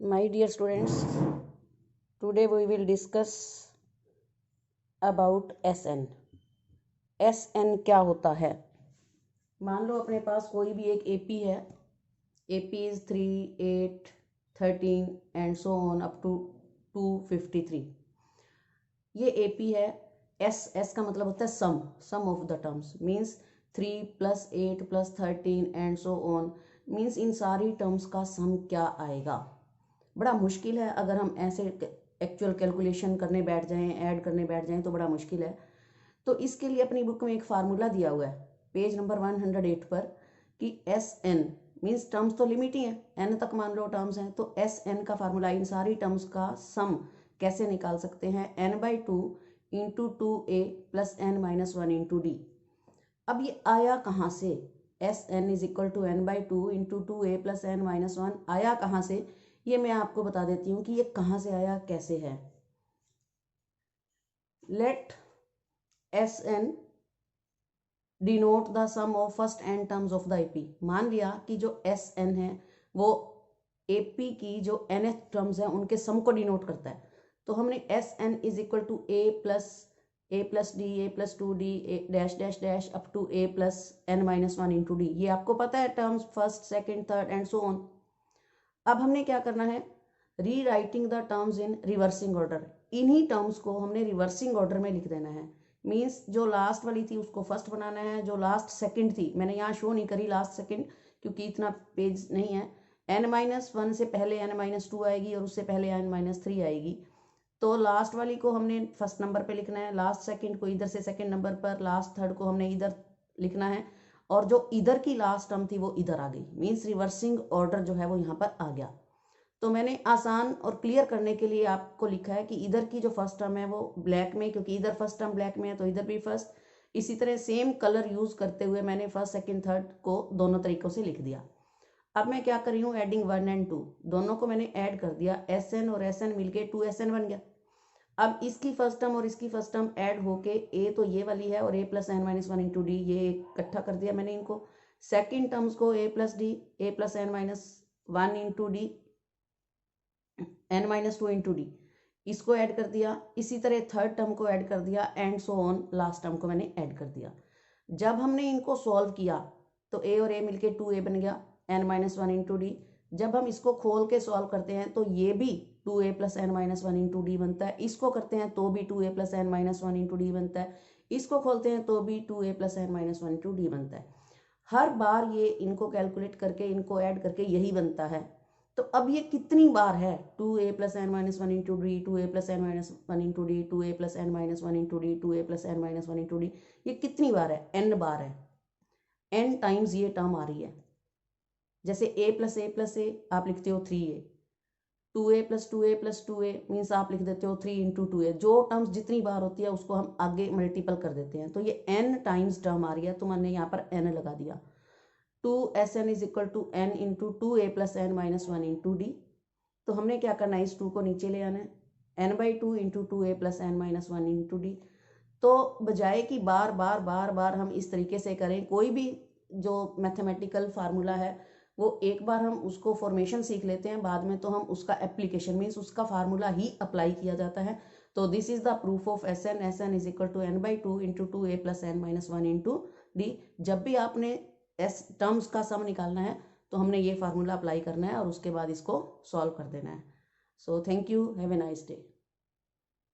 My dear students, today we will discuss about SN. SN क्या होता है? मान लो अपने पास कोई भी एक AP है. AP is 3, 8, 13 and so on up to 253. ये AP है. S का मतलब होता है sum of the terms, means 3 plus 8 plus 13 and so on, means इन सारी टर्म्स का सम क्या आएगा. बड़ा मुश्किल है. अगर हम ऐसे एक्चुअल कैलकुलेशन करने बैठ जाएं, ऐड करने बैठ जाएं तो बड़ा मुश्किल है. तो इसके लिए अपनी बुक में एक फार्मूला दिया हुआ है पेज नंबर 108 पर कि SN मीन्स टर्म्स तो लिमिट ही है, n तक मान लो टर्म्स हैं, तो SN का फार्मूला इन सारी टर्म्स का सम कैसे निकाल सकते हैं. n/2 into 2a plus n-1 into d. अब ये आया कहाँ से? SN is equal to n/2 into 2a plus n-1 आया कहाँ से? ये मैं आपको बता देती हूँ कि ये कहाँ से आया, कैसे है. Let SN denote the sum of first n terms of the AP. मान लिया कि जो SN है वो AP की जो nth टर्म्स है उनके सम को डिनोट करता है. तो हमने SN is equal to a plus d, a plus 2d, dash dash dash up to a plus n-1 into D. ये आपको पता है terms, first, second, third and so on. अब हमने क्या करना है, rewriting the terms in reversing order. इन्हीं टर्म्स को हमने रिवर्सिंग ऑर्डर में लिख देना है. मीन्स जो लास्ट वाली थी उसको फर्स्ट बनाना है, जो लास्ट सेकंड थी, मैंने यहाँ शो नहीं करी लास्ट सेकंड क्योंकि इतना पेज नहीं है. n-1 से पहले n-2 आएगी और उससे पहले n-3 आएगी. तो लास्ट वाली को हमने फर्स्ट नंबर पे लिखना है, लास्ट सेकंड को इधर से सेकंड नंबर पर, लास्ट थर्ड को हमने इधर लिखना है, और जो इधर की लास्ट टर्म थी वो इधर आ गई. मीन्स रिवर्सिंग ऑर्डर जो है वो यहाँ पर आ गया. तो मैंने आसान और क्लियर करने के लिए आपको लिखा है कि इधर की जो फर्स्ट टर्म है वो ब्लैक में, क्योंकि इधर फर्स्ट टर्म ब्लैक में है तो इधर भी फर्स्ट. इसी तरह सेम कलर यूज करते हुए मैंने फर्स्ट, सेकंड, थर्ड को दोनों तरीकों से लिख दिया. अब मैं क्या कर रही हूँ, एडिंग 1 and 2, दोनों को मैंने ऐड कर दिया. SN और SN मिलके 2SN बन गया. अब इसकी फर्स्ट टर्म और इसकी फर्स्ट टर्म ऐड होके a तो ये वाली है और a plus n-1 into D, ये इकट्ठा कर दिया मैंने इनको. सेकेंड टर्म्स को a plus d, a plus n-1 into D, n-2 into D, इसको ऐड कर दिया. इसी तरह थर्ड टर्म को ऐड कर दिया and so on, last term को मैंने ऐड कर दिया. जब हमने इनको सॉल्व किया तो a और a मिलके 2a बन गया, n-1 इंटू डी. जब हम इसको खोल के सॉल्व करते हैं तो ये भी 2a plus n-1 into D बनता है. इसको करते हैं तो भी 2a plus n-1 into D बनता है. इसको खोलते हैं तो भी 2a plus n-1 into D बनता है. हर बार ये इनको कैलकुलेट करके, इनको ऐड करके यही बनता है. तो अब ये कितनी बार है, 2a plus n-1 into D, 2a plus n-1 into D, 2a plus n-1 into D, 2a plus n-1 into D, ये कितनी बार है? n बार है. n टाइम्स ये टर्म आ रही है. जैसे a प्लस a आप लिखते हो 3a, 2a plus 2a means आप लिख देते हो 3 इंटू 2a. जो टर्म्स जितनी बार होती है उसको हम आगे मल्टीपल कर देते हैं. तो ये n टाइम्स टर्म आ रही है, तो मैंने यहाँ पर n लगा दिया. 2SN is equal to n into 2a plus n-1 into D. तो हमने क्या करना है, इस 2 को नीचे ले आना है, n/2 into 2a plus n-1 into D. तो बजाय कि बार बार बार बार हम इस तरीके से करें, कोई भी जो मैथमेटिकल फार्मूला है वो एक बार हम उसको फॉर्मेशन सीख लेते हैं, बाद में तो हम उसका एप्लीकेशन मीन्स उसका फार्मूला ही अप्लाई किया जाता है. तो this is the proof of SN is equal to n/2 into 2a plus n-1 into D. जब भी आपने टर्म्स का सम निकालना है तो हमने ये फार्मूला अप्लाई करना है और उसके बाद इसको सॉल्व कर देना है. So thank you, have a nice day.